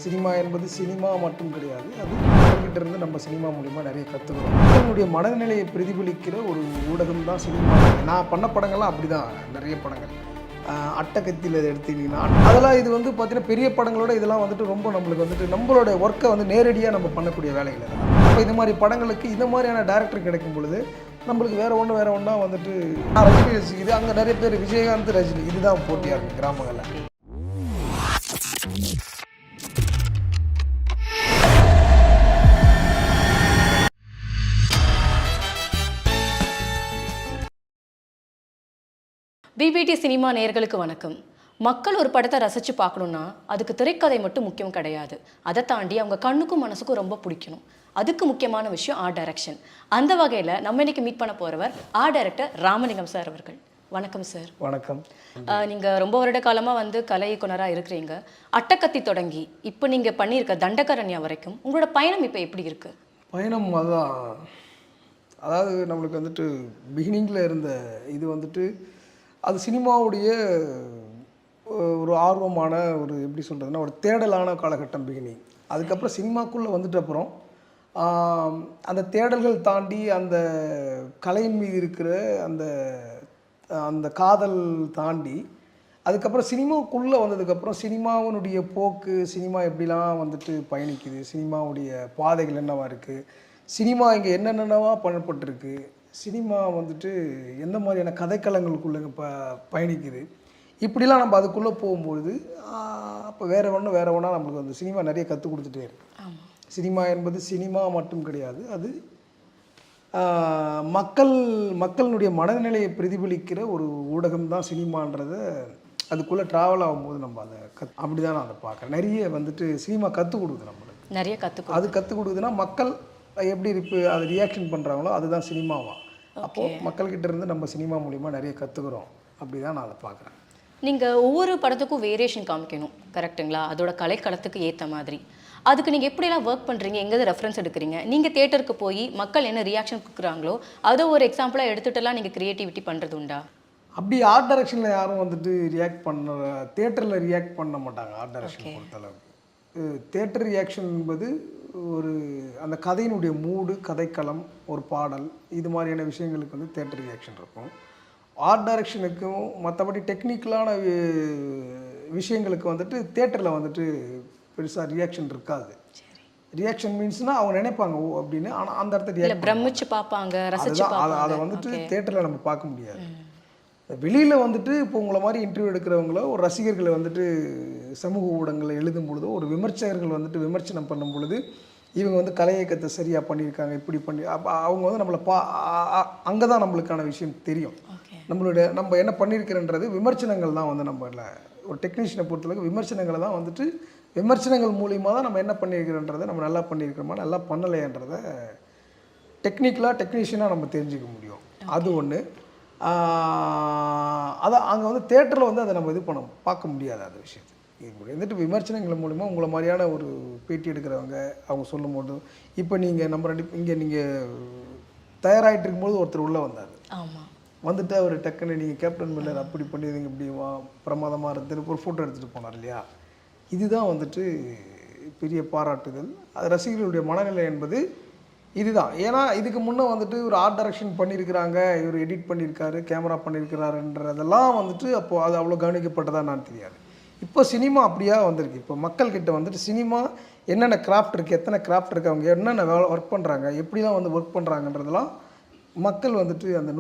Cinema என்பது cinema மட்டும் கிடையாது, அது மக்கள்கிட்ட இருந்து நம்ம சினிமா மூலிமா நிறைய கற்றுக்கிறோம். மக்களுடைய மனநிலையை பிரதிபலிக்கிற ஒரு ஊடகம் தான் சினிமா. நான் பண்ண படங்கள்லாம் அப்படி தான், நிறைய படங்கள் அட்டகத்தியில் எடுத்தீங்கன்னா அதெல்லாம் இது வந்து பார்த்தீங்கன்னா பெரிய படங்களோட இதெல்லாம் வந்துட்டு ரொம்ப நம்மளுக்கு வந்துட்டு நம்மளோட ஒர்க்கை வந்து நேரடியாக நம்ம பண்ணக்கூடிய வேலைகள் இதெல்லாம். அப்போ இந்த மாதிரி படங்களுக்கு இந்த மாதிரியான டேரக்டர் கிடைக்கும் பொழுது நம்மளுக்கு வேறு ஒன்றா வந்துட்டு ரஜினி ரசிக்குது, அங்கே நிறைய பேர் விஜயகாந்த் ரஜினி இதுதான் போட்டியாக இருக்குது கிராமங்களில். பிபிடி சினிமா நேயர்களுக்கு வணக்கம். மக்கள் ஒரு படத்தை ரசித்து பார்க்கணுன்னா அதுக்கு திரைக்கதை மட்டும் முக்கியம் கிடையாது. அதை தாண்டி அவங்க கண்ணுக்கும் மனசுக்கும் ரொம்ப பிடிக்கணும். அதுக்கு முக்கியமான விஷயம் ஆர்ட் டைரக்ஷன். அந்த வகையில் நம்ம இன்னைக்கு மீட் பண்ண போகிறவர் ஆர்ட் டைரக்டர் ராமலிங்கம் சார் அவர்கள். வணக்கம் சார். வணக்கம். நீங்கள் ரொம்ப வருட காலமாக வந்து கலை இயக்குனராக இருக்கிறீங்க. அட்டகத்தி தொடங்கி இப்போ நீங்கள் பண்ணியிருக்க தண்டகரண்யா வரைக்கும் உங்களோட பயணம் இப்போ எப்படி இருக்குது? பயணம் அதுதான், அதாவது நம்மளுக்கு வந்துட்டு பிகினிங்கில் இருந்த இது வந்துட்டு அது சினிமாவுடைய ஒரு ஆர்வமான ஒரு எப்படி சொல்கிறதுனா ஒரு தேடலான காலகட்டம் பிகினிங். அதுக்கப்புறம் சினிமாக்குள்ளே வந்துட்டு அப்புறம் அந்த தேடல்கள் தாண்டி அந்த கலையின் மீது இருக்கிற அந்த அந்த காதல் தாண்டி அதுக்கப்புறம் சினிமாவுக்குள்ளே வந்ததுக்கப்புறம் சினிமாவினுடைய போக்கு, சினிமா எப்படிலாம் வந்துட்டு பயணிக்குது, சினிமாவுடைய பாதைகள் என்னவா இருக்குது, சினிமா இங்கே என்னென்னவா பண்ணப்பட்டிருக்கு, சினிமா வந்துட்டு எந்த மாதிரியான கதைக்களங்களுக்குள்ளே பயணிக்குது, இப்படிலாம் நம்ம அதுக்குள்ளே போகும்பொழுது அப்போ வேறு ஒன்றா நம்மளுக்கு வந்து சினிமா நிறைய கற்றுக் கொடுத்துட்டே இருக்கு. சினிமா என்பது சினிமா மட்டும் கிடையாது, அது மக்களுடைய மனநிலையை பிரதிபலிக்கிற ஒரு ஊடகம் தான் சினிமான்றதை அதுக்குள்ளே ட்ராவல் ஆகும்போது நம்ம அதை அப்படி தான் நான் அதை பார்க்குறேன். நிறைய வந்துட்டு சினிமா கற்றுக் கொடுக்குது, நம்மளுக்கு நிறைய அது கற்றுக் கொடுக்குதுன்னா மக்கள் எப்படி அதை ரியாக்ஷன் பண்ணுறாங்களோ அதுதான் சினிமாவா. அப்போது மக்கள்கிட்ட இருந்து நம்ம சினிமா மூலிமா நிறைய கற்றுக்குறோம், அப்படி தான் நான் அதை பார்க்குறேன். நீங்கள் ஒவ்வொரு படத்துக்கும் வேரியேஷன் காமிக்கணும், கரெக்டுங்களா? அதோட கலைக்களத்துக்கு ஏற்ற மாதிரி அதுக்கு நீங்கள் எப்படிலாம் ஒர்க் பண்ணுறீங்க, எங்கேயாவது ரெஃபரன்ஸ் எடுக்கிறீங்க? நீங்கள் தியேட்டருக்கு போய் மக்கள் என்ன ரியாக்ஷன் கொடுக்குறாங்களோ அதை ஒரு எக்ஸாம்பிளாக எடுத்துகிட்டுலாம் நீங்கள் க்ரியேட்டிவிட்டி பண்ணுறது உண்டா? அப்படி ஆர்ட் டைரக்ஷனில் யாரும் வந்துட்டு தியேட்டரில் ரியாக்ட் பண்ண மாட்டாங்க. ஆர்ட் டைரக்ஷன் பொறுத்தளவுக்கு தியேட்டர் ரியாக்ஷன் என்பது ஒரு அந்த கதையினுடைய மூடு, கதைக்களம், ஒரு பாடல், இது மாதிரியான விஷயங்களுக்கு வந்து தியேட்டர் ரியாக்ஷன் இருக்கும். ஆர்ட் டைரக்ஷனுக்கும் மற்றபடி டெக்னிக்கலான விஷயங்களுக்கு வந்துட்டு தியேட்டரில் வந்துட்டு பெருசாக ரியாக்ஷன் இருக்காது. ரியாக்ஷன் மீன்ஸ்னால் அவங்க நினைப்பாங்க ஓ அப்படின்னு, ஆனால் அந்த இடத்துல பிரமிச்சு பார்ப்பாங்க, ரசிச்சு பார்ப்பாங்க. அதை வந்துட்டு தியேட்டரில் நம்ம பார்க்க முடியாது. வெளியில் வந்துட்டு இப்போ உங்களை மாதிரி இன்டர்வியூ எடுக்கிறவங்களோ ஒரு ரசிகர்களை வந்துட்டு சமூக ஊடகங்களில் எழுதும் பொழுதோ ஒரு விமர்சகர்கள் வந்துட்டு விமர்சனம் பண்ணும் பொழுது இவங்க வந்து கலை இயக்கத்தை சரியாக பண்ணியிருக்காங்க, இப்படி பண்ணி அப்போ அவங்க வந்து நம்மளை அங்கே தான் நம்மளுக்கான விஷயம் தெரியும். நம்ம என்ன பண்ணியிருக்கிறன்றது விமர்சனங்கள் தான் வந்து நம்ம ஒரு டெக்னீஷியனை பொறுத்தளவுக்கு விமர்சனங்களை தான் வந்துட்டு விமர்சனங்கள் மூலிமா தான் நம்ம என்ன பண்ணியிருக்கிறன்றதை நம்ம நல்லா பண்ணியிருக்கிறோமா நல்லா பண்ணலைன்றதை டெக்னீஷியனாக நம்ம தெரிஞ்சுக்க முடியும். அது ஒன்று. அதை அங்கே வந்து தேட்டரில் வந்து அதை நம்ம பார்க்க முடியாது. அந்த விஷயத்தை இப்படி வந்துட்டு விமர்சனங்கள் மூலிமா உங்களை மாதிரியான ஒரு பேட்டி எடுக்கிறவங்க அவங்க சொல்லும்போது இப்போ நீங்கள் நம்ம இங்கே நீங்கள் தயாராகிட்டு இருக்கும்போது ஒருத்தர் உள்ளே வந்தார். வந்துட்டு அவர் டக்குன்னு நீங்கள் கேப்டன் மில்லர் அப்படி பண்ணிடுங்க, இப்படி பிரமாதமாக இருந்துட்டு ஒரு ஃபோட்டோ எடுத்துகிட்டு போனார் இல்லையா, இதுதான் வந்துட்டு பெரிய பாராட்டுதல். அது ரசிகர்களுடைய மனநிலை என்பது இதுதான். ஏன்னா இதுக்கு முன்னே வந்துட்டு ஒரு ஆர்ட் டைரக்ஷன் பண்ணியிருக்கிறாங்க, இவர் எடிட் பண்ணியிருக்காரு, கேமரா பண்ணியிருக்கிறாருன்றதெல்லாம் வந்துட்டு அப்போது அது அவ்வளோ கவனிக்கப்பட்டதா நான் தெரியாது. இப்போ சினிமா அப்படியா வந்திருக்கு. இப்போ மக்கள்கிட்ட வந்துட்டு சினிமா என்னென்ன கிராஃப்ட் இருக்குது, எத்தனை கிராஃப்ட் இருக்குது, அவங்க என்னென்ன ஒர்க் பண்ணுறாங்க, எப்படிலாம் வந்து ஒர்க் பண்ணுறாங்கன்றதெல்லாம் மக்கள் வந்துட்டு அந்த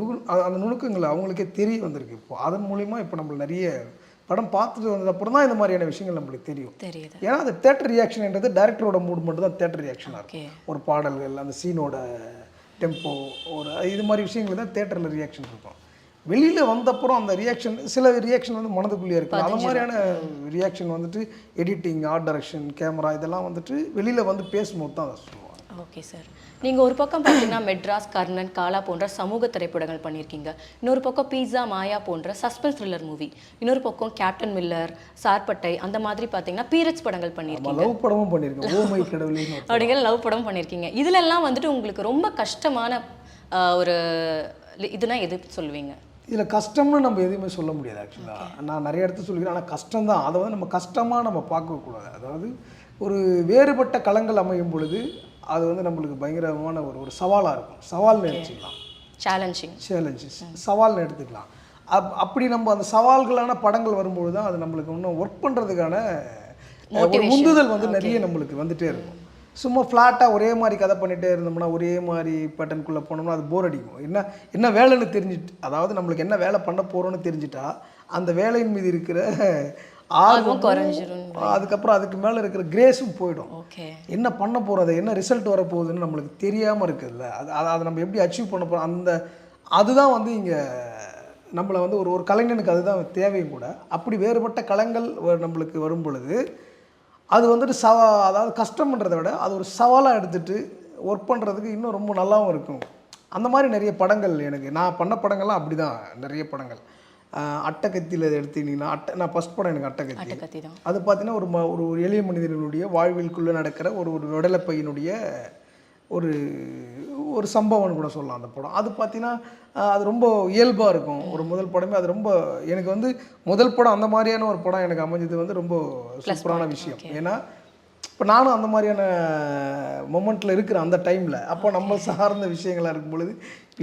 நுணுக்கங்களை அவங்களுக்கே தெரிய வந்திருக்கு. இப்போ அதன் மூலிமா இப்போ நம்மள நிறைய படம் பார்த்துட்டு வந்ததுக்கப்புறம் தான் இந்த மாதிரியான விஷயங்கள் நம்மளுக்கு தெரியும். ஏன்னா அது தேட்டர் ரியாக்ஷன்ன்றது டைரக்டரோட மூட் மட்டும் தான் தேட்டர் ரியாக்ஷனாக இருக்கும். ஒரு பாடல்கள், அந்த சீனோட டெம்போ, ஒரு இது மாதிரி விஷயங்கள் தான் தேட்டரில் ரியாக்ஷன் இருக்கும். வெளியில் வந்தப்புறம் அந்த ரியாக்ஷன் சில ரியாக்ஷன் வந்து மனதுக்குள்ளேயே இருக்கும். அது மாதிரியான ரியாக்ஷன் வந்துட்டு எடிட்டிங், ஆர்ட் டைரக்ஷன், கேமரா இதெல்லாம் வந்துட்டு வெளியில் வந்து பேசும்போது தான் அதை சொல்லுவாங்க. Okay sir. நீங்கள் ஒரு பக்கம் பார்த்தீங்கன்னா மெட்ராஸ், கர்ணன், காலா போன்ற சமூக திரைப்படங்கள் பண்ணியிருக்கீங்க. இன்னொரு பக்கம் பீஸா, மாயா போன்ற சஸ்பென்ஸ் த்ரில்லர் மூவி. இன்னொரு பக்கம் கேப்டன் மில்லர், சார்பட்டை, அந்த மாதிரி பார்த்தீங்கன்னா பீரட்ஸ் படங்கள் பண்ணியிருக்கீங்க. லவ் படமும் பண்ணியிருக்கேன், ஓமை கடவுளே அப்படிங்கிற லவ் படம் பண்ணியிருக்கீங்க. இதிலெல்லாம் வந்துட்டு உங்களுக்கு ரொம்ப கஷ்டமான ஒரு இதுனா எது சொல்லுவீங்க? இதில் கஷ்டம்னு நம்ம எதுவுமே சொல்ல முடியாது. ஆக்சுவலாக நான் நிறைய இடத்துல சொல்லிக்கிறேன், ஆனால் கஷ்டம்தான். அதை வந்து நம்ம கஷ்டமாக நம்ம பார்க்கக்கூடாது. அதாவது ஒரு வேறுபட்ட களங்கள் அமையும் பொழுது அது வந்து நம்மளுக்கு பயங்கரமான ஒரு சவாலாக இருக்கும். சவால்னு நினச்சிக்கலாம், சேலஞ்சஸ் சவால்னு எடுத்துக்கலாம். அப்படி நம்ம அந்த சவால்களான படங்கள் வரும்பொழுது தான் அது நம்மளுக்கு இன்னும் ஒர்க் பண்ணுறதுக்கான ஒரு உந்துதல் வந்து நிறைய நம்மளுக்கு வந்துகிட்டே இருக்கும். சும்மா ஃப்ளாட்டாக ஒரே மாதிரி கதை பண்ணிகிட்டே இருந்தோம்னா, ஒரே மாதிரி பேட்டர்னுக்குள்ளே போனோம்னா அது போர் அடிக்கும். என்ன வேலைன்னு தெரிஞ்சுட்டு, அதாவது நம்மளுக்கு என்ன வேலை பண்ண போகிறோன்னு தெரிஞ்சுட்டா அந்த வேலையின் மீது இருக்கிற ஆர்வம் குறைஞ்சிரும். அதுக்கப்புறம் அதுக்கு மேலே இருக்கிற கிரேஸும் போயிடும். என்ன பண்ண போகிறது, என்ன ரிசல்ட் வரப்போகுதுன்னு நம்மளுக்கு தெரியாமல் இருக்குதுல்ல, அதை நம்ம எப்படி அச்சீவ் பண்ண போகிறோம், அதுதான் வந்து இங்கே நம்மளை வந்து ஒரு கலைஞனுக்கு அதுதான் தேவையும் கூட. அப்படி வேறுபட்ட களங்கள் நம்மளுக்கு வரும் பொழுது அது வந்துட்டு அதாவது கஷ்டம்ன்றதை விட அது ஒரு சவாலாக எடுத்துகிட்டு ஒர்க் பண்ணுறதுக்கு இன்னும் ரொம்ப நல்லாவும் இருக்கும். அந்த மாதிரி நிறைய படங்கள் நான் பண்ண படங்கள்லாம் அப்படி தான். நிறைய படங்கள் அட்டகத்தியில் எடுத்துக்கிட்டிங்கன்னா, நான் ஃபஸ்ட் படம் எனக்கு அட்டகத்தி தான். அது பார்த்தீங்கன்னா ஒரு எளிய மனிதர்களுடைய வாழ்விற்குள்ளே நடக்கிற ஒரு விடலைப்பையினுடைய ஒரு சம்பவம்னு கூட சொல்லலாம் அந்த படம். அது பார்த்தீங்கன்னா அது ரொம்ப இயல்பாக இருக்கும். ஒரு முதல் படமே அது ரொம்ப எனக்கு வந்து முதல் படம் அந்த மாதிரியான ஒரு படம் எனக்கு அமைஞ்சது வந்து ரொம்ப சூப்பரான விஷயம். ஏன்னா இப்போ நானும் அந்த மாதிரியான மொமெண்ட்டில் இருக்கிற அந்த டைமில் அப்போ நம்ம சார்ந்த விஷயங்களாக இருக்கும் பொழுது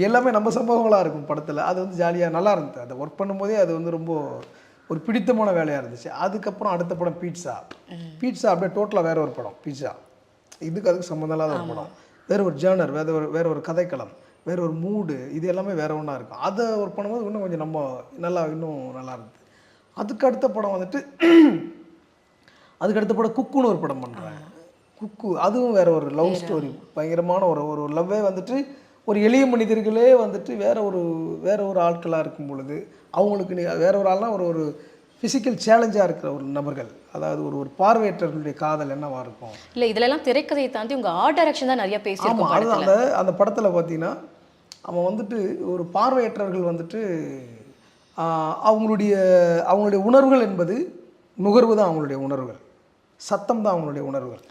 எல்லாமே நம்ம சம்பவங்களாக இருக்கும் படத்தில். அது வந்து ஜாலியாக நல்லா இருந்தது. அதை ஒர்க் பண்ணும்போதே அது வந்து ரொம்ப ஒரு பிடித்தமான வேலையாக இருந்துச்சு. அதுக்கப்புறம் அடுத்த படம் பீட்சா அப்படியே டோட்டலாக வேறு ஒரு படம். பீட்சா அதுக்கு சம்மந்தம் இல்லாத ஒரு படம், வேறு ஒரு ஜேர்னர், வேறு ஒரு கதைக்களம், வேறு ஒரு மூடு, இது எல்லாமே வேறு ஒன்றா இருக்கும். அதை ஒர்க் பண்ணும்போது இன்னும் கொஞ்சம் இன்னும் நல்லா இருந்தது. அதுக்கு அடுத்த படம் வந்துட்டு அதுக்கடுத்த படம் குக்குன்னு ஒரு படம் பண்ணுறேன். குக்கு அதுவும் வேறு ஒரு லவ் ஸ்டோரி, பயங்கரமான ஒரு லவ்வே வந்துட்டு ஒரு எளிய மனிதர்களே வந்துட்டு வேற ஒரு ஆட்களாக இருக்கும் பொழுது அவங்களுக்கு வேற ஒரு ஆள்னா ஒரு ஃபிசிக்கல் சேலஞ்சாக இருக்கிற ஒரு நபர்கள், அதாவது ஒரு பார்வையற்றவர்களுடைய காதல் என்னவா இருக்கும். இல்லை இதெல்லாம் திரைக்கதையை தாண்டி உங்கள் ஆர்ட் டைரக்ஷன் தான் நிறைய பேசியிருக்கோம். அதுதான் அந்த படத்தில் பார்த்தீங்கன்னா அவன் வந்துட்டு ஒரு பார்வையற்றவர்கள் வந்துட்டு அவங்களுடைய உணர்வுகள் என்பது நுகர்வு தான். அவங்களுடைய உணர்வுகள் சத்தம் தான் அவங்களுடைய உணர்வுகள்.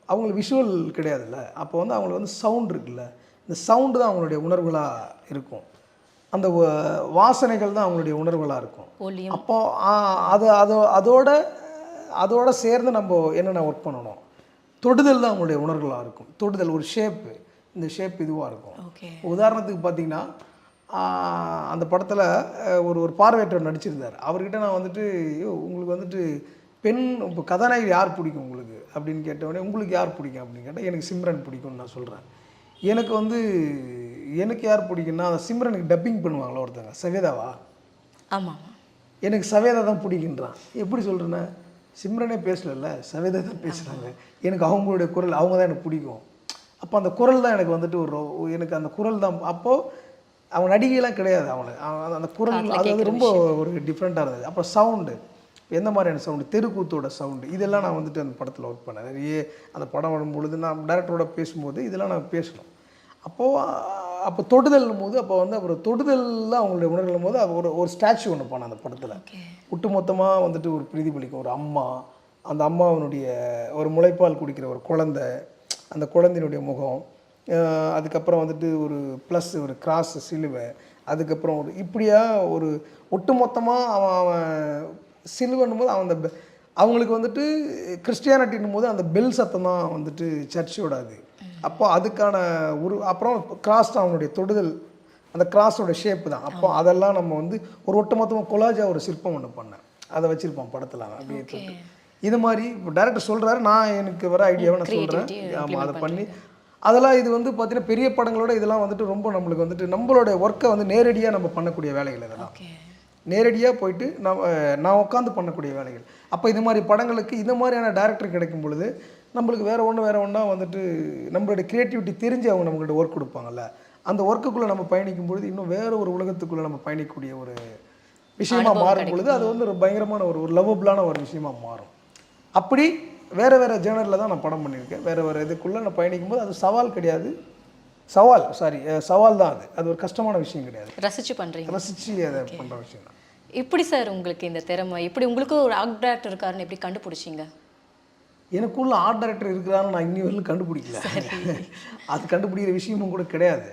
அவங்களுக்கு விஷுவல் கிடையாதுல்ல. அப்போ வந்து அவங்களுக்கு வந்து சவுண்ட் இருக்குல்ல, இந்த சவுண்டு தான் அவங்களுடைய உணர்வுகளாக இருக்கும். அந்த வாசனைகள் தான் அவங்களுடைய உணர்வுகளாக இருக்கும். அப்போ அதோட சேர்ந்து நம்ம என்னென்ன ஒர்க் பண்ணணும், தொடுதல் தான் அவங்களுடைய உணர்வுகளாக இருக்கும். தொடுதல் ஒரு ஷேப்பு, இந்த ஷேப் இதுவாக இருக்கும். உதாரணத்துக்கு பார்த்தீங்கன்னா அந்த படத்தில் ஒரு பார்வையற்றவர் நடிச்சிருந்தார். அவர்கிட்ட நான் வந்துட்டு உங்களுக்கு வந்துட்டு பெண் இப்போ கதாநாயகி யார் பிடிக்கும் உங்களுக்கு அப்படின்னு கேட்டவுடனே உங்களுக்கு யார் பிடிக்கும் அப்படின்னு கேட்டால் எனக்கு சிம்ரன் பிடிக்கும்னு நான் சொல்கிறேன். எனக்கு யார் பிடிக்குன்னா அந்த சிம்ரனுக்கு டப்பிங் பண்ணுவாங்களா ஒருத்தங்க, சவேதாவா? ஆமாம், எனக்கு சவேதா தான் பிடிக்குன்றான். எப்படி சொல்கிறேன்னா சிம்ரனே பேசலைல்ல, சவேதா தான் பேசுகிறாங்க. எனக்கு அவங்களுடைய குரல், அவங்க தான் எனக்கு பிடிக்கும். அப்போ அந்த குரல் தான் எனக்கு வந்துட்டு எனக்கு அந்த குரல் தான். அப்போது அவன் நடிகையெல்லாம் கிடையாது, அந்த குரல் அது வந்து ரொம்ப ஒரு டிஃப்ரெண்ட்டாக இருந்தது. அப்போ சவுண்டு, எந்த மாதிரியான சவுண்டு, தெருக்கூத்தோட சவுண்டு, இதெல்லாம் நான் வந்துட்டு அந்த படத்தில் ஒர்க் பண்ணேன். நிறைய அந்த படம் வரும்பொழுது நான் டைரக்டரோட பேசும்போது இதெல்லாம் நான் பேசணும். அப்போ தொடுதல்னும் போது அப்போ வந்து அப்புறம் தொடுதல்லாம் அவங்களுடைய உணர்வுகளும் போது ஒரு ஸ்டாச்சு ஒன்று பண்ணேன் அந்த படத்தில். ஒட்டு மொத்தமாக வந்துட்டு ஒரு பிரதிபலிக்கும் ஒரு அம்மா, அந்த அம்மாவினுடைய ஒரு முளைப்பால் குடிக்கிற ஒரு குழந்தை, அந்த குழந்தையினுடைய முகம், அதுக்கப்புறம் வந்துட்டு ஒரு ப்ளஸ் ஒரு கிராஸ் சிலுவை, அதுக்கப்புறம் இப்படியா ஒரு ஒட்டு மொத்தமாக அவன் சிலுவன்னும் போது அவங்களுக்கு வந்துட்டு கிறிஸ்டியானிட்டின்னும் போது அந்த பெல் சத்தம் தான் வந்துட்டு சர்ச்சோட அது. அப்போ அதுக்கான அப்புறம் கிராஸ் தான் அவனுடைய தொடுதல், அந்த கிராஸோட ஷேப்பு தான். அப்போ அதெல்லாம் நம்ம வந்து ஒரு ஒட்டுமொத்தமாக கொலாஜாக ஒரு சிற்பம் ஒன்று பண்ணேன், அதை வச்சுருப்போம் படத்தில். அப்படியே இது மாதிரி இப்போ டைரக்டர் சொல்கிறாரு, நான் எனக்கு வர ஐடியாவை நான் சொல்கிறேன். ஆமாம், அதை பண்ணி அதெல்லாம் இது வந்து பார்த்தீங்கன்னா பெரிய படங்களோட இதெல்லாம் வந்துட்டு ரொம்ப நம்மளுக்கு வந்துட்டு நம்மளோட ஒர்க்கை வந்து நேரடியாக நம்ம பண்ணக்கூடிய வேலைகள். இதெல்லாம் நேரடியாக போயிட்டு நான் உட்காந்து பண்ணக்கூடிய வேலைகள். அப்போ இது மாதிரி படங்களுக்கு இந்த மாதிரியான டைரக்டர் கிடைக்கும் பொழுது நம்மளுக்கு வேறு ஒன்றா வந்துட்டு நம்மளுடைய க்ரியேட்டிவிட்டி தெரிஞ்சு அவங்க நம்மள்கிட்ட ஒர்க் கொடுப்பாங்கல்ல, அந்த ஒர்க்குக்குள்ளே நம்ம பயணிக்கும் பொழுது இன்னும் வேறு ஒரு உலகத்துக்குள்ளே நம்ம பயணிக்கக்கூடிய ஒரு விஷயமா மாறும் பொழுது அது வந்து ஒரு பயங்கரமான ஒரு லவ்வபிளான ஒரு விஷயமா மாறும். அப்படி வேறு ஜேர்னலில் தான் நான் படம் பண்ணியிருக்கேன். வேறு இதுக்குள்ளே நான் பயணிக்கும் போது அது சவால் கிடையாது, சவால் தான். அது ஒரு கஷ்டமான விஷயம் கிடையாது. ரசித்து அதை பண்ணுற விஷயம் தான். எப்படி சார் உங்களுக்கு இந்த திறமை, எப்படி உங்களுக்கு ஒரு ஆர்ட் டைரக்டர் இருக்காருன்னு எப்படி கண்டுபிடிச்சிங்க? எனக்குள்ள ஆர்ட் டைரக்டர் இருக்கிறான்னு நான் இன்னி வரையிலும் கண்டுபிடிக்கல. அது கண்டுபிடிக்கிற விஷயமும் கூட கிடையாது.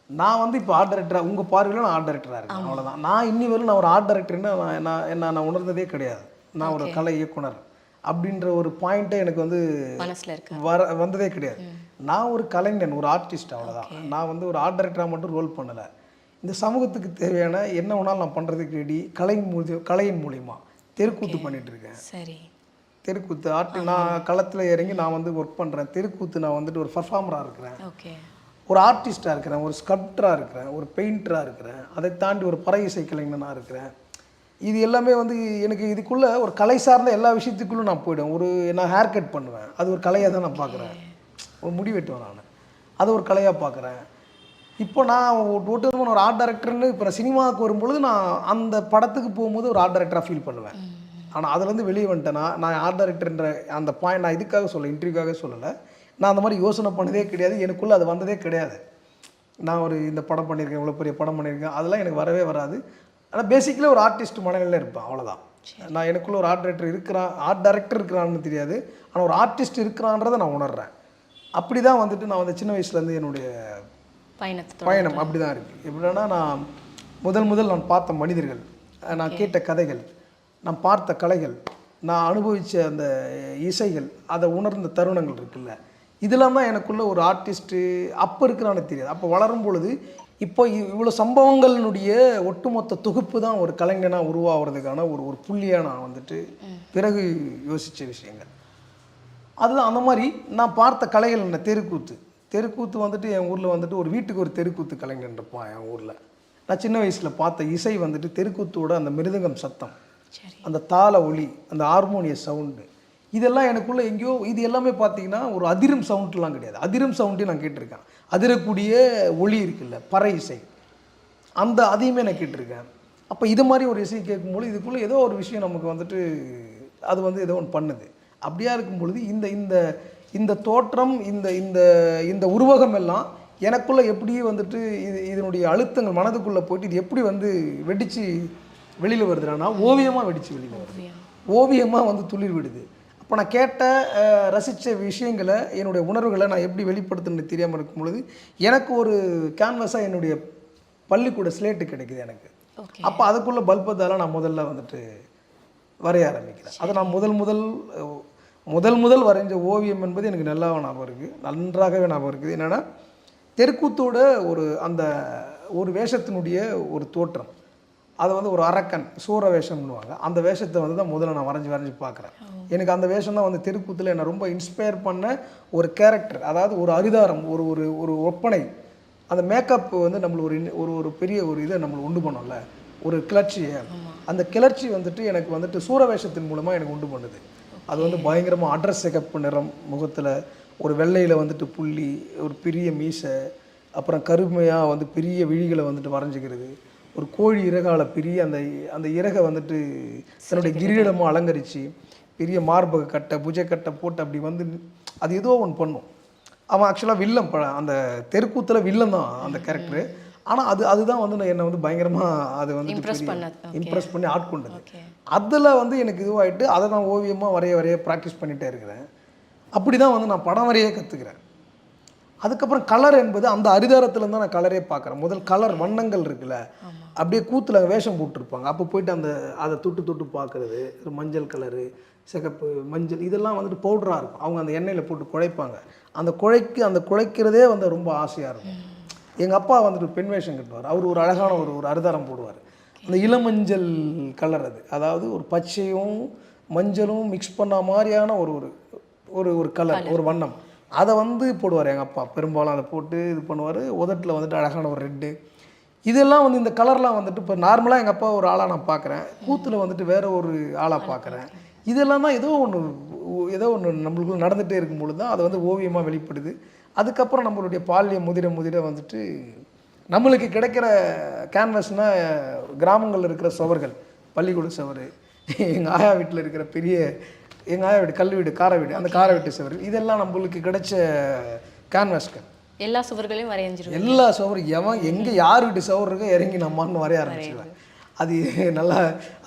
நான் வந்து இப்போ ஆர்ட் டைரக்டராக உங்கள் பார்வையில் நான் ஆர்ட் டைரக்டராக இருக்கேன், அவ்வளோதான். நான் இன்னி வரையிலும் நான் ஒரு ஆர்ட் டைரக்டர்னு நான் உணர்ந்ததே கிடையாது. நான் ஒரு கலை இயக்குனர் அப்படின்ற ஒரு பாயிண்ட்டே எனக்கு வந்து மனசுல இருக்கு. வந்ததே கிடையாது. நான் ஒரு கலைஞன், ஒரு ஆர்டிஸ்ட், அவ்வளோதான். நான் வந்து ஒரு ஆர்ட் டைரக்டராக மட்டும் ரோல் பண்ணலை. இந்த சமூகத்துக்கு தேவையான என்ன வேணாலும் நான் பண்ணுறதுக்கு ரெடி. கலையின் மூலிமா தெருக்கூத்து பண்ணிட்டு இருக்கேன். சரி. தெருக்கூத்து நான் களத்தில் இறங்கி நான் வந்து ஒர்க் பண்ணுறேன். தெருக்கூத்து நான் வந்துட்டு ஒரு பர்ஃபார்மராக இருக்கிறேன், ஓகே. ஒரு ஆர்டிஸ்டாக இருக்கிறேன், ஒரு ஸ்கல்ப்டராக இருக்கிறேன், ஒரு பெயிண்டராக இருக்கிறேன், அதை தாண்டி ஒரு பறை இசை கலைஞனாக இருக்கிறேன். இது எல்லாமே வந்து எனக்கு இதுக்குள்ளே ஒரு கலை சார்ந்த எல்லா விஷயத்துக்குள்ளும் நான் போய்டுவேன். நான் ஹேர் கட் பண்ணுவேன், அது ஒரு கலையாக தான் நான் பார்க்குறேன். ஒரு முடி வெட்டுவேன், நான் அதை ஒரு கலையாக பார்க்குறேன். இப்போ நான் ஒட்டுமொத்தமாக ஒரு ஆர்ட் டைரக்டர்னு இப்போ சினிமாவுக்கு வரும்பொழுது நான் அந்த படத்துக்கு போகும்போது ஒரு ஆர்ட் டைரக்டராக ஃபீல் பண்ணுவேன். ஆனால் அதுலேருந்து வெளியே வந்துட்டேன்னா நான் ஆர்ட் டைரக்டர்ன்ற அந்த பாயிண்ட் நான் இதுக்காக இன்டர்வியூக்காக சொல்லலை. நான் அந்த மாதிரி யோசனை பண்ணதே கிடையாது, எனக்குள்ளே அது வந்ததே கிடையாது. நான் இந்த படம் பண்ணியிருக்கேன், இவ்வளோ பெரிய படம் பண்ணியிருக்கேன், அதெல்லாம் எனக்கு வரவே வராது. ஆனால் பேசிக்கலி ஒரு ஆர்டிஸ்ட் மனநிலையில் இருப்பேன், அவ்வளோதான். நான் எனக்குள்ளே ஒரு ஆர்ட் டைரக்டர் இருக்கிறான்னு தெரியாது, ஆனால் ஒரு ஆர்டிஸ்ட் இருக்கிறான்றதை நான் உணர்றேன். அப்படி தான் வந்துட்டு நான் வந்து சின்ன வயசுலேருந்து என்னுடைய பயணம் அப்படி தான் இருக்குது. எப்படின்னா நான் முதல் நான் பார்த்த மனிதர்கள், நான் கேட்ட கதைகள், நான் பார்த்த கலைகள், நான் அனுபவித்த அந்த இசைகள், அதை உணர்ந்த தருணங்கள் இருக்குல்ல, இதெல்லாம் தான் எனக்குள்ள ஒரு ஆர்டிஸ்ட்டு அப்போ இருக்கிறான்னு தெரியாது. அப்போ வளரும் பொழுது இப்போ இவ்வளோ சம்பவங்களினுடைய ஒட்டுமொத்த தொகுப்பு தான் ஒரு கலைஞனாக உருவாகிறதுக்கான ஒரு புள்ளியாக நான் வந்துட்டு பிறகு யோசித்த விஷயங்கள் அதுதான். அந்த மாதிரி நான் பார்த்த கலைகள் என்ன, தெருக்கூத்து வந்துட்டு என் ஊரில் வந்துட்டு ஒரு வீட்டுக்கு ஒரு தெருக்கூத்து கலைஞன் இருப்பான் என் ஊரில். நான் சின்ன வயசில் பார்த்த இசை வந்துட்டு தெருக்கூத்தோட அந்த மிருதங்கம் சத்தம், அந்த தாள ஒலி, அந்த ஹார்மோனிய சவுண்டு, இதெல்லாம் எனக்குள்ளே எங்கேயோ இது எல்லாமே பார்த்தீங்கன்னா ஒரு அதிரும் சவுண்ட்லாம் கிடையாது. அதிரும் சவுண்டையும் நான் கேட்டிருக்கேன். அதிரக்கூடிய ஒலி இருக்குல்ல, பறை இசை, அதையுமே நான் கேட்டிருக்கேன். அப்போ இது மாதிரி ஒரு இசை கேட்கும்போது இதுக்குள்ளே ஏதோ ஒரு விஷயம் நமக்கு வந்துட்டு அது வந்து ஏதோ ஒன்று பண்ணுது. அப்படியா இருக்கும் பொழுது இந்த தோற்றம், இந்த உருவகம் எல்லாம் எனக்குள்ளே எப்படி வந்துட்டு இதனுடைய அழுத்தங்கள் மனதுக்குள்ளே போயிட்டு இது எப்படி வந்து வெடித்து வெளியில் வருதுன்னா ஓவியமாக வெடித்து வெளியில் வருது, ஓவியமாக வந்து துளிர் விடுது. அப்போ நான் கேட்ட ரசித்த விஷயங்களை, என்னுடைய உணர்வுகளை நான் எப்படி வெளிப்படுத்துன்னு தெரியாமல் இருக்கும் பொழுது எனக்கு ஒரு கேன்வஸாக என்னுடைய பள்ளிக்கூட ஸ்லேட்டு கிடைக்குது எனக்கு. அப்போ அதுக்குள்ளே பல்பத்தால் நான் முதல்ல வந்துட்டு வரைய ஆரம்பிக்கிறேன். அதை நான் முதல் வரைஞ்ச ஓவியம் என்பது எனக்கு நல்லா ஞாபகம் இருக்குது, நன்றாகவே ஞாபகம் இருக்குது. என்னென்னா தெருக்கூத்தோட ஒரு வேஷத்தினுடைய ஒரு தோற்றம், அதை வந்து ஒரு அரக்கன் சூர வேஷம்னுவாங்க, அந்த வேஷத்தை வந்து தான் முதல்ல நான் வரைஞ்சி பார்க்குறேன். எனக்கு அந்த வேஷம் தான் வந்து தெருக்கூத்தில் என்னை ரொம்ப இன்ஸ்பயர் பண்ண ஒரு கேரக்டர். அதாவது ஒரு அரிதாரம், ஒரு ஒப்பனை, அந்த மேக்கப் வந்து நம்மளுக்கு ஒரு பெரிய ஒரு இதை நம்மளுக்கு உண்டு பண்ணோம்ல, ஒரு கிளர்ச்சியை, அந்த கிளர்ச்சி வந்துட்டு எனக்கு வந்துட்டு சூரவேஷத்தின் மூலமாக எனக்கு உண்டு பண்ணுது. அது வந்து பயங்கரமாக அட்ரஸ் சிகப்பு நிறம் முகத்தில், ஒரு வெள்ளையில் வந்துட்டு புள்ளி, ஒரு பெரிய மீசை, அப்புறம் கருமையாக வந்து பெரிய விழிகளை வந்துட்டு வரைஞ்சிக்கிறது, ஒரு கோழி இறகால பெரிய அந்த இறகை வந்துட்டு தன்னுடைய கிரீடமாக அலங்கரித்து பெரிய மார்பக கட்டை புஜக்கட்டை போட்டு அப்படி வந்து அது ஏதோ ஒன்று பண்ணும். அவன் ஆக்சுவலாக வில்லன், அந்த தெருக்கூத்தில் வில்லன் தான் அந்த கேரக்டரு. ஆனால் அதுதான் வந்து என்னை வந்து பயங்கரமாக அது வந்து இம்ப்ரெஸ் பண்ணி ஆட்கொண்டது. அதில் வந்து எனக்கு இதுவாகிட்டு அதை நான் ஓவியமாக வரைய ப்ராக்டிஸ் பண்ணிகிட்டே இருக்கிறேன். அப்படி தான் வந்து நான் படம் வரையே கற்றுக்கிறேன். அதுக்கப்புறம் கலர் என்பது அந்த அரிதாரத்துலேருந்து தான் நான் கலரே பார்க்குறேன். முதல் கலர் வண்ணங்கள் இருக்குல்ல, அப்படியே கூத்தில் வேஷம் போட்டிருப்பாங்க, அப்போ போயிட்டு அதை தொட்டு பார்க்குறது, மஞ்சள் கலரு, சிகப்பு, மஞ்சள், இதெல்லாம் வந்துட்டு பவுடராக இருக்கும். அவங்க அந்த எண்ணெயில் போட்டு குழைப்பாங்க. அந்த குழைக்கிறதே வந்து ரொம்ப ஆசையாக இருக்கும். எங்கள் அப்பா வந்துட்டு பெண் வேஷம் கட்டுவார். அவர் ஒரு அழகான ஒரு அரிதாரம் போடுவார். அந்த இளமஞ்சள் கலர், அதாவது ஒரு பச்சையும் மஞ்சளும் மிக்ஸ் பண்ண மாதிரியான ஒரு கலர், ஒரு வண்ணம், அதை வந்து போடுவார் எங்கள் அப்பா. பெரும்பாலும் அதை போட்டு இது பண்ணுவார். உதட்டில் வந்துட்டு அழகான ஒரு ரெட்டு, இதெல்லாம் வந்து இந்த கலர்லாம் வந்துட்டு இப்போ நார்மலாக எங்கள் அப்பா ஒரு ஆளாக நான் பார்க்குறேன், கூத்தில் வந்துட்டு வேறு ஒரு ஆளாக பார்க்குறேன். இதெல்லாம் தான் ஏதோ ஒன்று நம்மளுக்குள்ள நடந்துகிட்டே இருக்கும்பொழுது தான் அது வந்து ஓவியமாக வெளிப்படுது. அதுக்கப்புறம் நம்மளுடைய பால்யம் முதிர வந்துட்டு நம்மளுக்கு கிடைக்கிற கேன்வஸ்னால் கிராமங்களில் இருக்கிற சுவர்கள், பள்ளிக்கூட சுவர், எங்கள் ஆயா வீட்டில் இருக்கிற எங்கள் ஆயா வீடு கல் வீடு, கார வீடு, அந்த கார வீட்டு சுவர்கள், இதெல்லாம் நம்மளுக்கு கிடைச்ச கேன்வஸ்கள். எல்லா சுவர்களையும் வரைஞ்சிருவேன். எல்லா சுவரும் எங்கே யார் வீட்டு சுவர் இருக்கோ இறங்கி நம்மான்னு வரைய ஆரம்பிச்சிடுவேன். அது நல்லா,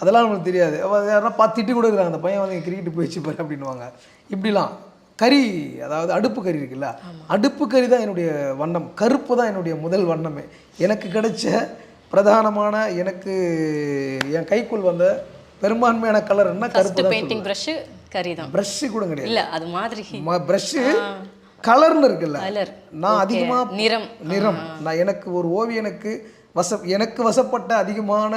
அதெல்லாம் நம்மளுக்கு தெரியாது. யாரா பார்த்து திட்டி கூட இருக்கிறாங்க, அந்த பையன் வந்து கிரிக்கெட்டு போயிடுச்சு பாரு அப்படின்வாங்க. இப்படிலாம் கறி, அதாவது அடுப்பு கறி இருக்குல்ல, அடுப்பு கறி தான் என்னுடைய வண்ணம், கருப்பு தான் என்னுடைய முதல் வண்ணமே. எனக்கு கிடைச்ச பிரதானமான, எனக்கு என் கைக்குள் வந்த பெரும்பான்மையான கலர்னா கருப்பு ஃபர்ஸ்ட் தான். பெயிண்டிங் ப்ரஷ் கரி தான். ப்ரஷ்ஷு கூட கிடையாது. இல்ல அது மாதிரி ப்ரஷ்ஷு கலர்னு இருக்குல்ல. கலர். நான் அதிகமாக நிறம். நான் எனக்கு ஒரு ஓவியனுக்கு எனக்கு வசப்பட்ட அதிகமான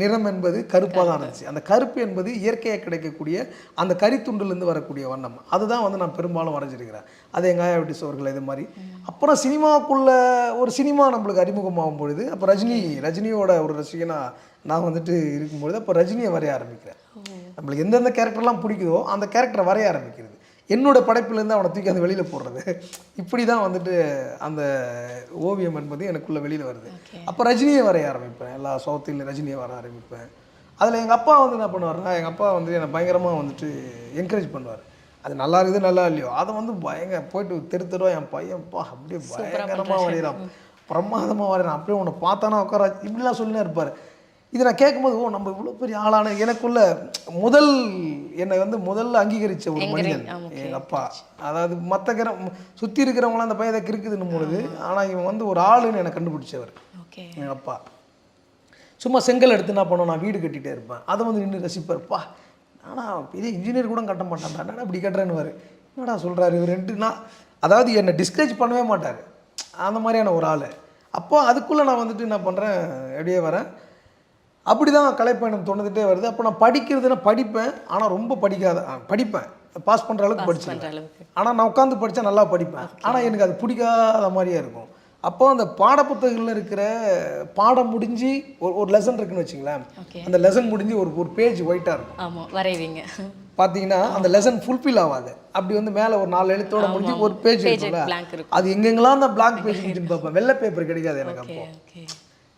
நிறம் என்பது கருப்பாக தான் இருந்துச்சு. அந்த கருப்பு என்பது இயற்கையாக கிடைக்கக்கூடிய அந்த கரித்துண்டிலேருந்து வரக்கூடிய வண்ணம். அதுதான் வந்து நான் பெரும்பாலும் வரைஞ்சிருக்கிறேன். அது எங்கள் ஆயாவிட்டிஸ் அவர்கள் இது மாதிரி. அப்புறம் சினிமாவுக்குள்ள ஒரு சினிமா நம்மளுக்கு அறிமுகமாகும் பொழுது அப்போ ரஜினியோட ஒரு ரசிகனாக நான் வந்துட்டு இருக்கும்பொழுது அப்போ ரஜினியை வரைய ஆரம்பிக்கிறேன். நம்மளுக்கு எந்தெந்த கேரக்டர்லாம் பிடிக்குதோ அந்த கேரக்டரை வரைய ஆரம்பிக்கிறது. என்னோட படைப்புலேருந்து அவனை தூக்கி அந்த வெளியில் போடுறது. இப்படி தான் வந்துட்டு அந்த ஓவியம் என்பது எனக்குள்ளே வெளியில் வருது. அப்போ ரஜினியை வரைய ஆரம்பிப்பேன். எல்லா சவுத்தில் ரஜினியை வர ஆரம்பிப்பேன். அதில் எங்கள் அப்பா வந்து என்ன பண்ணுவார்னா, எங்கள் அப்பா வந்து என்னை பயங்கரமாக வந்துட்டு என்கரேஜ் பண்ணுவார். அது நல்லா இருக்குது நல்லா இல்லையோ அதை வந்து போயிட்டு தெருவா என் பையன்ப்பா அப்படியே பயங்கரமாக வரைகிறான், பிரமாதமாக வரைகிறான், அப்படியே உன்னை பார்த்தானா உட்கார இப்படிலாம் சொல்லினே இருப்பார். இதை நான் கேட்கும்போது ஓ நம்ம இவ்வளோ பெரிய ஆளான எனக்குள்ள என்னை வந்து முதல்ல அங்கீகரித்த ஒரு மனிதன் எங்கள் அப்பா. அதாவது மற்ற சுற்றி இருக்கிறவங்களாம் அந்த பையன் இருக்குதுன்னும் பொழுது ஆனால் இவன் வந்து ஒரு ஆளுன்னு என்னை கண்டுபிடிச்சவர் எங்கள் அப்பா. சும்மா செங்கல் எடுத்து என்ன பண்ணுவோம், நான் வீடு கட்டிகிட்டே இருப்பேன், அதை வந்து நின்று ரசிப்பார்ப்பா. ஆனால் பெரிய இன்ஜினியர் கூட கட்ட மாட்டான்டா, என்னடா இப்படி கட்டுறேன்னு என்னடா சொல்கிறாரு இவர் ரெண்டுனா. அதாவது என்னை டிஸ்கரேஜ் பண்ணவே மாட்டார், அந்த மாதிரியான ஒரு ஆள். அப்போ அதுக்குள்ளே நான் வந்துட்டு என்ன பண்ணுறேன், எப்படியே வரேன். அப்படி தான் கலைப்பயணம் தோணுதுகிட்டே வருது. அப்போ நான் படிக்கிறதுனா படிப்பேன், ஆனால் ரொம்ப படிப்பேன், பாஸ் பண்ணுற அளவுக்கு படிச்சேன். ஆனால் நான் உட்காந்து படித்தா நல்லா படிப்பேன், ஆனால் எனக்கு அது பிடிக்காத மாதிரியே இருக்கும். அப்போ அந்த பாடப்புத்தகங்களில் இருக்கிற பாடம் முடிஞ்சு ஒரு லெசன் இருக்குன்னு வச்சுங்களேன், அந்த லெசன் முடிஞ்சு ஒரு பேஜ் ஒயிட்டாக இருக்கும் வரைவீங்க பார்த்தீங்கன்னா அந்த லெசன் ஃபுல்ஃபில் ஆகாது. அப்படி வந்து மேலே ஒரு 4 எழுத்தோட முடிஞ்சு ஒரு பேஜ் இருக்குல்ல, அது எங்கெங்கெல்லாம் அந்த பிளாங்க் பேஜ் இருந்துச்சுன்னு பார்ப்பேன். வெள்ளை பேப்பர் கிடைக்காது எனக்கு. அப்போ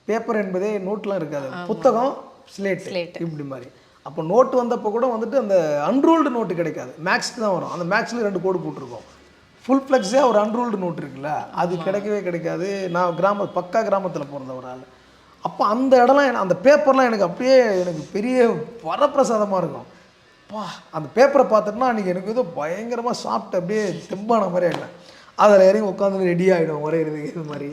பேப்பர் என்பதே நோட்லாம் இருக்காது, புத்தகம் ஸ்லேட் இப்படி மாதிரி. அப்போ நோட்டு வந்தப்போ கூட வந்துட்டு அந்த அன்ரூல்டு நோட்டு கிடைக்காது, மேக்ஸ்க்கு தான் வரும். அந்த மேக்ஸில் 2 கோடு போட்டிருக்கோம். ஃபுல் ஃப்ளெக்ஸே ஒரு அன்ரூல்டு நோட் இருக்குல்ல, அது கிடைக்கவே கிடைக்காது. நான் பக்கா கிராமத்தில் பிறந்த ஒரு ஆள். அப்போ அந்த இடம்லாம் அந்த பேப்பர்லாம் எனக்கு பெரிய வரப்பிரசாதமாக இருக்கும். அந்த பேப்பரை பார்த்துட்டுனா அன்றைக்கி எனக்கு ஏதோ பயங்கரமாக சாப்பிட்டு அப்படியே தெம்பான மாதிரி ஆகிடும். அதில் இறங்கி உட்காந்து ரெடி ஆகிடும் வரைகிறதுக்கு இது மாதிரி.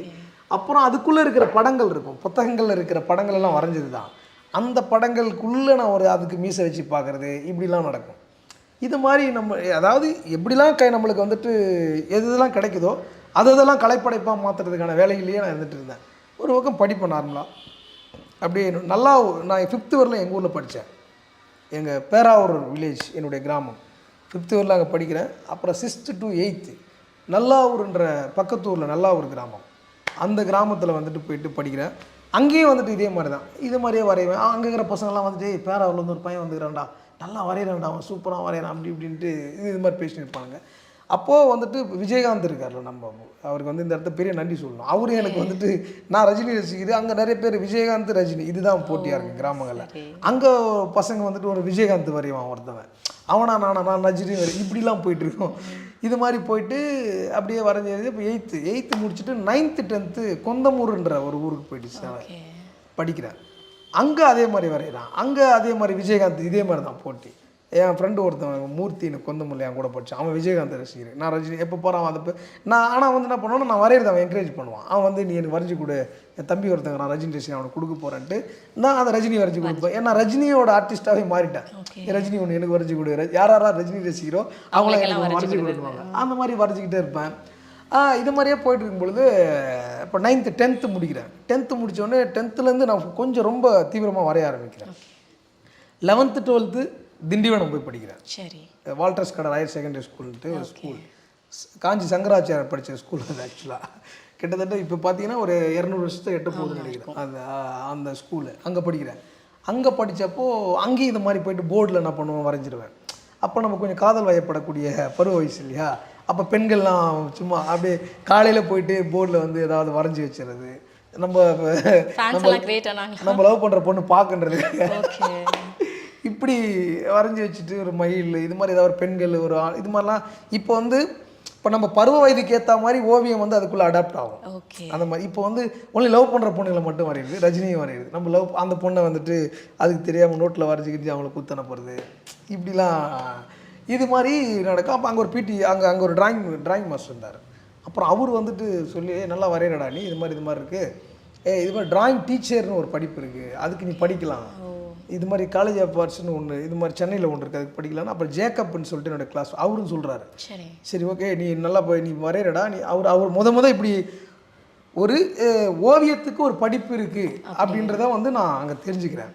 அப்புறம் அதுக்குள்ளே இருக்கிற படங்கள் இருக்கும், புத்தகங்களில் இருக்கிற படங்கள் எல்லாம் வரைஞ்சது தான். அந்த படங்களுக்குள்ளே நான் அதுக்கு மீசை வச்சு பார்க்குறது இப்படிலாம் நடக்கும். இது மாதிரி நம்ம அதாவது எப்படிலாம் நம்மளுக்கு வந்துட்டு எதெல்லாம் கிடைக்குதோ அதெல்லாம் கலைப்படைப்பாக மாற்றுறதுக்கான வேலையிலேயே நான் இருந்துகிட்டு இருந்தேன். ஒரு பக்கம் படிப்பேன் நார்மலாக. அப்படியே நல்லா நான் 5th வரல எங்கள் ஊரில் படித்தேன். எங்கள் பேராவூர் வில்லேஜ் என்னுடைய கிராமம். 5th வரல அங்கே படிக்கிறேன். அப்புறம் 6th to 8th நல்லாவூர்ன்ற பக்கத்தூரில் நல்லாவூர் கிராமம், அந்த கிராமத்தில் வந்துட்டு போயிட்டு படிக்கிறேன். அங்கேயும் வந்துட்டு இதே மாதிரி தான், இது மாதிரியே வரைவேன். அங்கே இருக்கிற பசங்கள்லாம் வந்துட்டு பேராவூரில் வந்து ஒரு பையன் வந்துக்கிறான்டா, நல்லா வரைகிறான்டா, அவன் சூப்பராக வரைகிறான் அப்படி இப்படின்ட்டு இது மாதிரி பேசிட்டு இருப்பாங்க. அப்போது வந்துட்டு விஜயகாந்த் இருக்கார்ல, நம்ம அவருக்கு வந்து இந்த இடத்த பெரிய நன்றி சொல்லணும். அவரு எனக்கு வந்துட்டு நான் ரஜினி ரசிக்கிறது, அங்கே நிறைய பேர் விஜயகாந்த் ரஜினி இதுதான் போட்டியாக இருக்குது கிராமங்களில். அங்கே பசங்க வந்துட்டு ஒரு விஜயகாந்த் வரைவான் ஒருத்தவன், அவனா நான் ரஜினி இப்படிலாம் போயிட்டுருக்கோம். இது மாதிரி போயிட்டு அப்படியே வரைஞ்சது. இப்போ 8th முடிச்சுட்டு 9th 10th கொந்தமூருன்ற ஒரு ஊருக்கு போயிட்டு படிக்கிறேன். அங்கே அதே மாதிரி வரைகிறான், அங்கே அதே மாதிரி விஜயகாந்த் இதே மாதிரி தான் போட்டி. என் ஃப்ரெண்டு ஒருத்தன் மூர்த்தின்னு கொந்தமூரில் என் கூட படித்தான், அவன் விஜயகாந்த் ரசிக்கிறேன். நான் ரஜினி எப்போ போகிறான் அதை நான் ஆனால் வந்து என்ன பண்ணுவேன்னா நான் வரைகிறத அவன் என்கரேஜ் பண்ணுவான். அவன் வந்து நீ எனக்கு வரைஞ்சி கொடு, என் தம்பி ஒருத்தங்க நான் ரஜினி ரசிகன் அவனை கொடுக்க போகிறேன்ட்டு நான் அதை ரஜினி வரைஞ்சி கொடுப்பேன். ஏன்னா ரஜினியோட ஆர்டிஸ்ட்டாகவே மாறிட்டேன். ரஜினி ஒன்று எனக்கு வரைஞ்சி கொடு, யாராரா ரஜினி ரசிக்கிறோ அவங்கள எனக்கு வரைஞ்சி கொடுக்குவாங்க. அந்த மாதிரி வரைஞ்சிக்கிட்டே இருப்பேன். இது மாதிரியே போயிட்டு இருக்கும் பொழுது இப்போ 9th 10th முடிக்கிறேன். 10th முடித்தோடனே 10thலேருந்து நான் கொஞ்சம் ரொம்ப தீவிரமாக வரைய ஆரம்பிக்கிறேன். 11th 12th திண்டிவனம் போய் படிக்கிறேன். சரி, வால்டர்ஸ் கடை ஹையர் செகண்டரி ஸ்கூல்ன்ட்டு ஒரு ஸ்கூல், காஞ்சி சங்கராச்சாரியர் படித்த ஸ்கூல். அது ஆக்சுவலாக கிட்டத்தட்ட இப்போ பார்த்தீங்கன்னா ஒரு 200 வருஷத்தை எட்ட போகுதுன்னு நினைக்கிறேன் அந்த ஸ்கூலு. அங்கே படிக்கிறேன். அங்கே படித்தப்போ அங்கேயும் இந்த மாதிரி போயிட்டு போர்டில் என்ன பண்ணுவோம் வரைஞ்சிருவேன். அப்போ நம்ம கொஞ்சம் காதல் வயப்படக்கூடிய பருவ வயசு இல்லையா, அப்போ பெண்கள்லாம் சும்மா அப்படியே காலையில் போயிட்டு போர்டில் வந்து ஏதாவது வரைஞ்சி வச்சுறது, நம்ம லவ் பண்ணுற பொண்ணு பார்க்குன்றது இப்படி வரைஞ்சி வச்சுட்டு ஒரு மயில் இது மாதிரி ஏதாவது ஒரு பெண்கள் ஒரு இது மாதிரிலாம். இப்போ நம்ம பருவ வயதுக்கு ஏற்ற மாதிரி ஓவியம் வந்து அதுக்குள்ளே அடாப்ட் ஆகும். அந்த மாதிரி இப்போ வந்து ஒன்லி லவ் பண்ணுற பொண்ணுங்களை மட்டும் வரையுது, ரஜினியும் வரையுது. நம்ம அந்த பொண்ணை வந்துட்டு அதுக்கு தெரியாமல் நோட்டில் வரைஞ்சிக்கிட்டு அவங்கள குத்தனை போகிறது இப்படிலாம் இது மாதிரி நடக்கும். அப்போ அங்கே ஒரு பிடி அங்கே ஒரு டிராயிங் மாஸ்டர் இருந்தார். அப்புறம் அவர் வந்துட்டு சொல்லி நல்லா வரைகிறடா நீ, இது மாதிரி இருக்குது, இது மாதிரி டிராயிங் டீச்சர்னு ஒரு படிப்பு இருக்குது, அதுக்கு நீ படிக்கலாம் இது மாதிரி காலேஜ் ஆஃப் ஆர்ட்ஸ்னு ஒன்று இது மாதிரி சென்னையில் ஒன்று இருக்குது, அதுக்கு படிக்கலாம்னா அப்புறம் ஜேக்கப்னு சொல்லிட்டு என்னோடய கிளாஸ் அவரும் சொல்கிறாரு. சரி சரி ஓகே நீ நல்லா போய் நீ வரையறடா நீ அவர் முத இப்படி ஒரு ஓவியத்துக்கு ஒரு படிப்பு இருக்குது அப்படின்றத வந்து நான் அங்கே தெரிஞ்சுக்கிறேன்.